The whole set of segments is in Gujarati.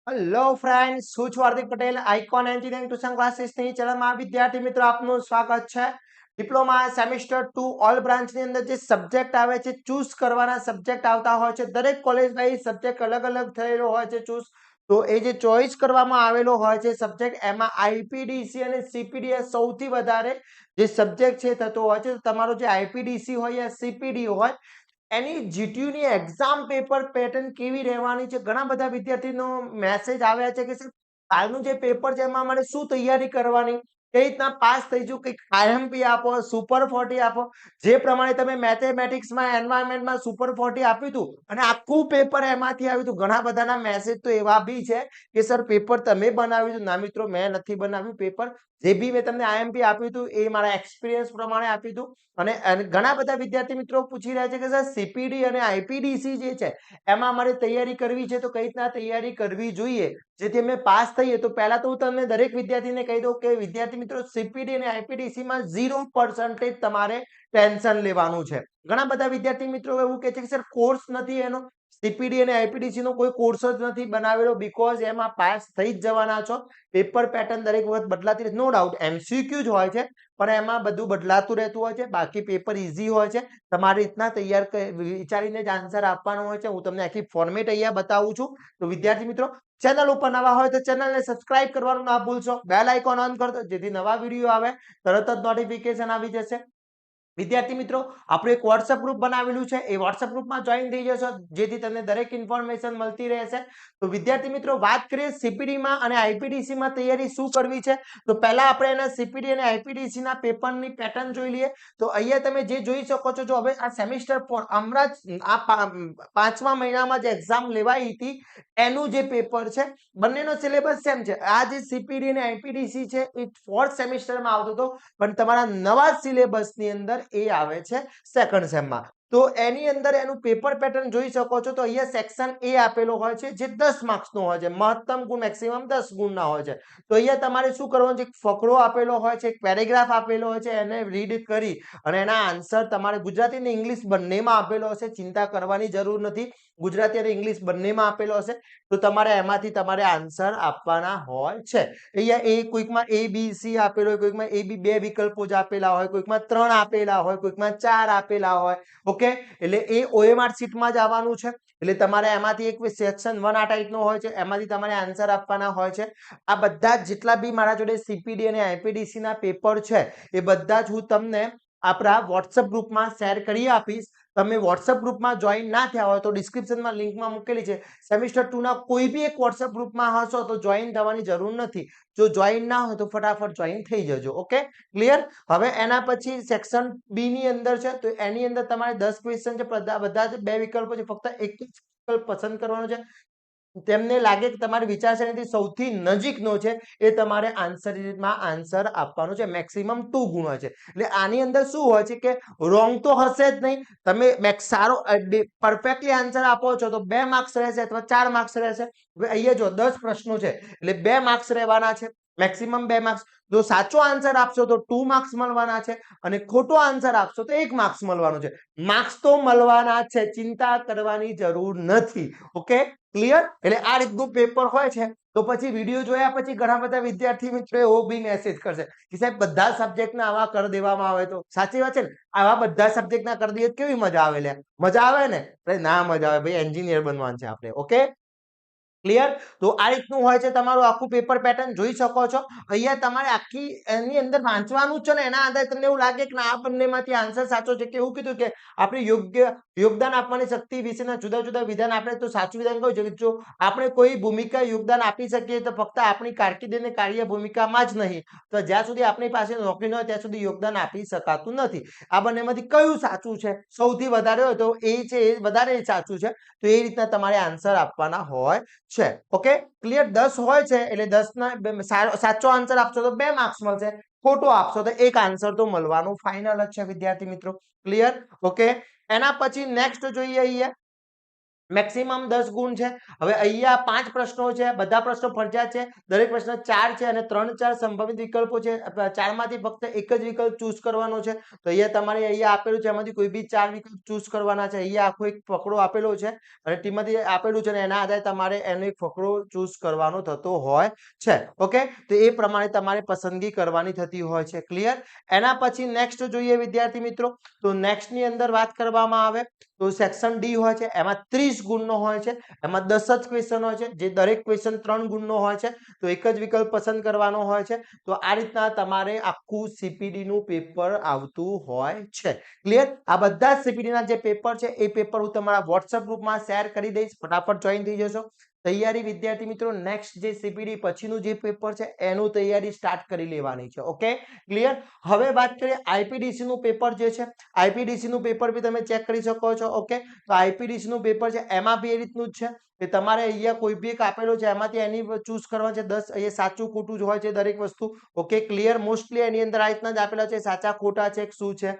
હેલો ફ્રેન્ડ્સ, હું છું Hardik Patel, icon engineering tuition ક્લાસીસની ચેનલમાં વિદ્યાર્થી મિત્રો આપનું સ્વાગત છે. ડિપ્લોમા સેમિસ્ટર 2 ઓલ બ્રાન્ચની અંદર જે સબ્જેક્ટ આવે છે, ચૂઝ કરવાના સબ્જેક્ટ આવતા હોય છે. દરેક કોલેજ વાઇઝ સબ્જેક્ટ અલગ અલગ થયેલો હોય છે ચૂઝ. તો એ જે ચોઇસ કરવામાં આવેલો હોય છે સબ્જેક્ટ, એમાં આઈપીડીસી અને સીપીડી સૌથી વધારે જે સબ્જેક્ટ છે થતો હોય છે. તમારો જે આઈપીડીસી હોય યા સીપીડી હોય એની જીટીયુ ની એક્ઝામ પેપર પેટર્ન કેવી રહેવાની છે. ઘણા બધા વિદ્યાર્થીનો મેસેજ આવ્યા છે કે સર હાલનું જે પેપર છે એમાં મને શું તૈયારી કરવાની, કઈ રીતના પાસ થઈ જવું, કંઈક આઈએમપી આપો, સુપર 40 આપો. જે પ્રમાણે તમે મેથેમેટિક્સમાં એન્વાયરમેન્ટમાં સુપર 40 આપ્યું હતું અને આખું પેપર એમાંથી આવ્યું હતું, ઘણા બધાના મેસેજ તો એવા બી છે કે સર પેપર તમે બનાવ્યું હતું. ના મિત્રો, મેં નથી બનાવ્યું પેપર. જે બી મેં તમને આઈએમપી આપ્યું હતું એ મારા એક્સપિરિયન્સ પ્રમાણે આપ્યું હતું. અને ઘણા બધા વિદ્યાર્થી મિત્રો પૂછી રહ્યા છે કે સર સીપીડી અને આઈપીડીસી જે છે એમાં અમારે તૈયારી કરવી છે તો કઈ રીતના તૈયારી કરવી જોઈએ જેથી અમે પાસ થઈએ. તો પહેલા તો હું તમને દરેક વિદ્યાર્થીને કહી દઉં કે વિદ્યાર્થી મિત્રો, સીપીડી અને આઈપીડીસી માં 0% તમારે ટેન્શન લેવાનું છે. ઘણા બધા વિદ્યાર્થી મિત્રો એવું કહે છે કે સર કોર્સ નથી એનો, સીપીડી અને આઈપીડીસી નો કોઈ કોર્સ જ નથી બનાવેલો, બીકોઝ એમાં પાસ થઈ જ જવાના છો. પેપર પેટર્ન દરેક વખત બદલાતી, નો ડાઉટ એમસીક્યુ જ હોય છે પણ એમાં બધું બદલાતું રહેતું હોય છે. બાકી પેપર ઈઝી હોય છે. તમારી રીતના તૈયાર વિચારીને જ આન્સર આપવાનો હોય છે. હું તમને આખી ફોર્મેટ અહીંયા બતાવું છું. તો વિદ્યાર્થી મિત્રો, ચેનલ ઉપર નવા હોય તો ચેનલને સબસ્ક્રાઇબ કરવાનું ના ભૂલશો. બેલ આઇકોન ઓન કરજો જેથી નવા વિડીયો આવે તરત જ નોટિફિકેશન આવી જશે. વિદ્યાર્થી મિત્રો, આપણે એક વોટ્સએપ ગ્રુપ બનાવેલું છે, એ વોટ્સએપ ગ્રુપમાં જોઈન થઈ જશો જેથી તમને દરેક ઇન્ફોર્મેશન મળતી રહેશે. તો વિદ્યાર્થી મિત્રો, વાત કરીએ સીપીડીમાં અને આઈપીડીસીમાં તૈયારી શું કરવી છે. તો પહેલા આપણે એના સીપીડી અને આઈપીડીસી ના પેપરની પેટર્ન જોઈ લઈએ. તો અહીંયા તમે જે જોઈ શકો છો, જો હવે આ સેમિસ્ટર 4 હમણાં જ આ 5મા મહિનામાં જે એક્ઝામ લેવાઈ હતી એનું જે પેપર છે, બંનેનો સિલેબસ સેમ છે. આ જે સીપીડી અને આઈપીડીસી છે એ 4th સેમિસ્ટરમાં આવતો હતો, પણ તમારા નવા સિલેબસની અંદર એ આવે છે સેકન્ડ સેમમાં. તો એની અંદર એનું પેપર પેટર્ન જોઈ શકો છો. તો અહીંયા સેક્શન એ આપેલો હોય છે જે 10 માર્ક્સનો હોય છે. મહત્તમ ગુણ મેક્સિમમ 10 ગુણના હોય છે. તો અહીંયા તમારે શું કરવાનું છે, એક ફકરો આપેલો હોય છે, એક પેરેગ્રાફ આપેલો હોય છે, એને રીડ કરી અને એના આન્સર તમારે ગુજરાતી અને ઇંગ્લિશ બંનેમાં આપેલો હશે. ચિંતા કરવાની જરૂર નથી, ગુજરાતી અને ઇંગ્લિશ બંનેમાં આપેલો હશે. તો તમારે એમાંથી તમારે આન્સર આપવાના હોય છે. અહીંયા એ કોઈકમાં એ બી સી આપેલો હોય, કોઈકમાં એ બી 2 વિકલ્પો જ આપેલા હોય, કોઈકમાં 3 આપેલા હોય, કોઈકમાં 4 આપેલા હોય. ઓકે, એટલે એ ઓએમઆર શીટમાં જ આવવાનું છે. એટલે તમારે એમાંથી એક સેક્શન 1 આ ટાઈપનો હોય છે, એમાંથી તમારે આન્સર આપવાના હોય છે. આ બધા જેટલા બી મારા જોડે સીપીડી અને આઈપીડીસી ના પેપર છે એ બધા જ હું તમને આપણા વોટ્સએપ ગ્રુપમાં શેર કરી આપીશ. તમે વોટ્સએપ ગ્રુપમાં જોઈન ના થયા હોય તો ડિસ્ક્રિપ્શનમાં લિંકમાં મૂકેલી છે. સેમિસ્ટર 2 ના કોઈ બી એક વોટ્સએપ ગ્રુપમાં હશો તો જોઈન થવાની જરૂર નથી. જો જોઈન ના હોય તો ફટાફટ જોઈન થઈ જજો. Okay, clear. હવે એના પછી સેક્શન બી ની અંદર છે, તો એની અંદર તમારે 10 ક્વેશ્ચન છે. બધા જ 2 વિકલ્પો છે, ફક્ત એક જ વિકલ્પ પસંદ કરવાનો છે. તેમને લાગે કે તમારી વિચારસરણીથી સૌથી નજીકનો છે એ તમારે આન્સરમાં આન્સર આપવાનો છે. મેક્સિમમ 2 ગુણ હોય છે. એટલે આની અંદર શું હોય છે કે રોંગ તો હશે જ નહીં. તમે સારો પરફેક્ટલી આન્સર આપો છો તો 2 માર્ક્સ રહેશે અથવા 4 માર્ક્સ રહેશે. હવે અહીંયા જો 10 પ્રશ્નો છે એટલે 2 માર્ક્સ રહેવાના છે, મેક્સિમમ 2 માર્ક્સ. જો સાચો આન્સર આપશો તો 2 માર્ક્સ મળવાના છે અને ખોટો આન્સર આપશો તો 1 માર્ક્સ મળવાનો છે. માર્ક્સ તો મળવાના છે, ચિંતા કરવાની જરૂર નથી. Okay, clear. એટલે આ રીતનું પેપર હોય છે. તો પછી વિડીયો જોયા પછી ઘણા બધા વિદ્યાર્થી મિત્રો એવો બી મેસેજ કરશે કે સાહેબ બધા સબ્જેક્ટના આવા કરી દેવામાં આવે તો. સાચી વાત છે ને, આવા બધા સબ્જેક્ટના કરી દઈએ કેવી મજા આવે લે, મજા આવે ને? ના મજા આવે ભાઈ, એન્જિનિયર બનવાનું છે આપણે. Okay, clear. તો આ રીતનું હોય છે તમારું આખું પેપર પેટર્ન જોઈ શકો છો. અહીંયા તમારે આખી એની અંદર વાંચવાનું જ છે ને એના આધારે તમને એવું લાગે કે આ બંનેમાંથી આન્સર સાચો છે કે એવું કીધું કે આપણે યોગ્ય યોગદાન આપવાની શક્તિ વિશેના જુદા જુદા વિધાન આપણે. તો સાચું વિધાન કયું છે કે જો આપણે કોઈ ભૂમિકા યોગદાન આપી શકીએ તો ફક્ત આપણી કારકિર્દી અને કાર્ય ભૂમિકામાં જ નહીં, તો જ્યાં સુધી આપણી પાસે નોકરી ન હોય ત્યાં સુધી યોગદાન આપી શકાતું નથી. આ બંનેમાંથી કયું સાચું છે? સૌથી વધારે હોય તો એ છે, એ વધારે સાચું છે. તો એ રીતના તમારે આન્સર આપવાના હોય છે. Okay, clear. 10 હોય છે એટલે 10 ના સાચો આન્સર આપશો તો 2 માર્ક્સ મળશે, ખોટો આપશો તો એક આન્સર તો મળવાનું ફાઇનલ જ છે વિદ્યાર્થી મિત્રો. ક્લિયર. ઓકે, એના પછી નેક્સ્ટ જોઈએ અહીંયા મેક્સિમમ 10 ગુણ છે. હવે અહીંયા 5 પ્રશ્નો છે, બધા પ્રશ્નો ફરજિયાત છે, દરેક પ્રશ્ન 4 છે અને 3-4 સંભવિત વિકલ્પો છે. 4 માંથી ફક્ત એક જ વિકલ્પ ચૂઝ કરવાનો છે. તો અહીંયા તમારે અહીંયા આપેલું છે એમાંથી કોઈ બી 4 વિકલ્પ ચૂઝ કરવાના છે. અહીંયા આખો એક ફકરો આપેલો છે અને ટીમાંથી આપેલું છે અને એના આધારે તમારે એનો એક ફકરો ચૂઝ કરવાનો થતો હોય છે. ઓકે, તો એ પ્રમાણે તમારે પસંદગી કરવાની થતી હોય છે. ક્લિયર? એના પછી નેક્સ્ટ જોઈએ વિદ્યાર્થી મિત્રો. તો નેક્સ્ટ ની અંદર વાત કરવામાં આવે તો સેક્શન ડી હોય છે, એમાં 30 ગુણનો હોય છે, એમાં 10 જ ક્વેશ્ચન હોય છે, જે દરેક ક્વેશ્ચન 3 ગુણનો હોય છે. તો એક જ વિકલ્પ પસંદ કરવાનો હોય છે. તો આ રીતના તમારે આખું સીપીડી નું પેપર આવતું હોય છે. ક્લિયર? આ બધા જ સીપીડી ના જે પેપર છે એ પેપર હું તમારા WhatsApp ગ્રુપમાં શેર કરી દઈશ. ફટાફટ જોઈન થઈ જશો. તૈયારી વિદ્યાર્થી મિત્રો, નેક્સ્ટ જે સીપીડી પછીનું જે પેપર છે એનું તૈયારી સ્ટાર્ટ કરી લેવાની છે. Okay, clear? હવે વાત કરીએ આઈપીડીસી નું પેપર જે છે. આઈપીડીસી નું પેપર બી તમે ચેક કરી શકો છો. ઓકે, તો આઈપીડીસી નું પેપર છે એમાં બી એ રીતનું જ છે કે તમારે અહીંયા કોઈ બી એક આપેલો છે એમાંથી એની ચૂઝ કરવાનું છે. 10 અહીંયા સાચું ખોટું જ હોય છે દરેક વસ્તુ. Okay, clear? મોસ્ટલી એની અંદર આ રીતના જ આપેલા છે, સાચા ખોટા છે શું છે,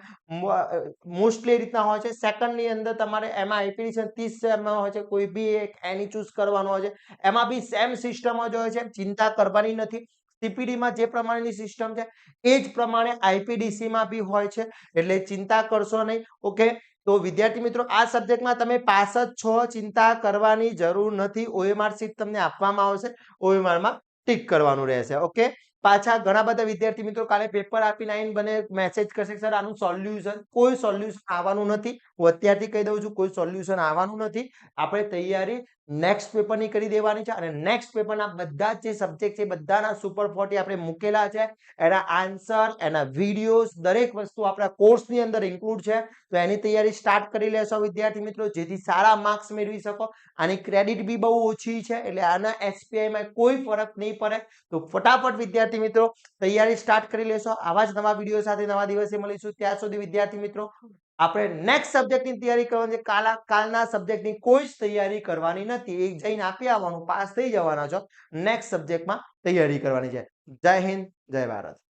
મોસ્ટલી એ રીતના હોય છે. સેકન્ડ ની અંદર તમારે એમાં આઈપીડીસી 30 એમાં હોય છે, કોઈ બી એક એની ચૂઝ કરવાનો હોય છે. એમાં બી સેમ સિસ્ટમ જ હોય છે, ચિંતા કરવાની નથી. સીપીડી માં જે પ્રમાણેની સિસ્ટમ છે એ જ પ્રમાણે આઈપીડીસી માં બી હોય છે, એટલે ચિંતા કરશો નહીં. ઓકે, તો વિદ્યાર્થી મિત્રો, આ સબ્જેક્ટમાં તમે પાસ જ છો, ચિંતા કરવાની જરૂર નથી. ઓએમઆર શીટ તમને આપવામાં આવશે, ઓએમઆર માં ટીક કરવાનું રહેશે. ઓકે, પાછા ઘણા બધા વિદ્યાર્થી મિત્રો કાલે પેપર આપીને આવીને મને મેસેજ કરશે સર આનું સોલ્યુશન. કોઈ સોલ્યુશન આવવાનું નથી. હું અત્યારથી કહી દઉં છું, કોઈ સોલ્યુશન આવવાનું નથી. આપણે તૈયારી નેક્સ્ટ પેપરની કરી દેવાની છે અને નેક્સ્ટ પેપરના બધા જે સબ્જેક્ટ છે બધાના સુપર 40 આપણે મૂકેલા છે. એના આન્સર, એના વિડીયોઝ, દરેક વસ્તુ આપણા કોર્સની અંદર ઇન્ક્લુડ છે. તો એની તૈયારી સ્ટાર્ટ કરી લેશો વિદ્યાર્થી મિત્રો, જેથી સારા માર્ક્સ મેળવી શકો. આની ક્રેડિટ બી બહુ ઓછી છે, એટલે આના એસપીઆઈ માં કોઈ ફરક નહીં પડે. તો ફટાફટ વિદ્યાર્થી મિત્રો તૈયારી સ્ટાર્ટ કરી લેશો. આવા જ નવા વિડીયો સાથે નવા દિવસે મળીશું. ત્યાં સુધી વિદ્યાર્થી મિત્રો આપણે નેક્સ્ટ સબ્જેક્ટની તૈયારી કરવાની છે. કાલના સબ્જેક્ટની કોઈ જ તૈયારી કરવાની નથી. એક જઈને આપી આવવાનું, પાસ થઈ જવાના છો. નેક્સ્ટ સબ્જેક્ટમાં તૈયારી કરવાની છે. જય હિન્દ, જય ભારત.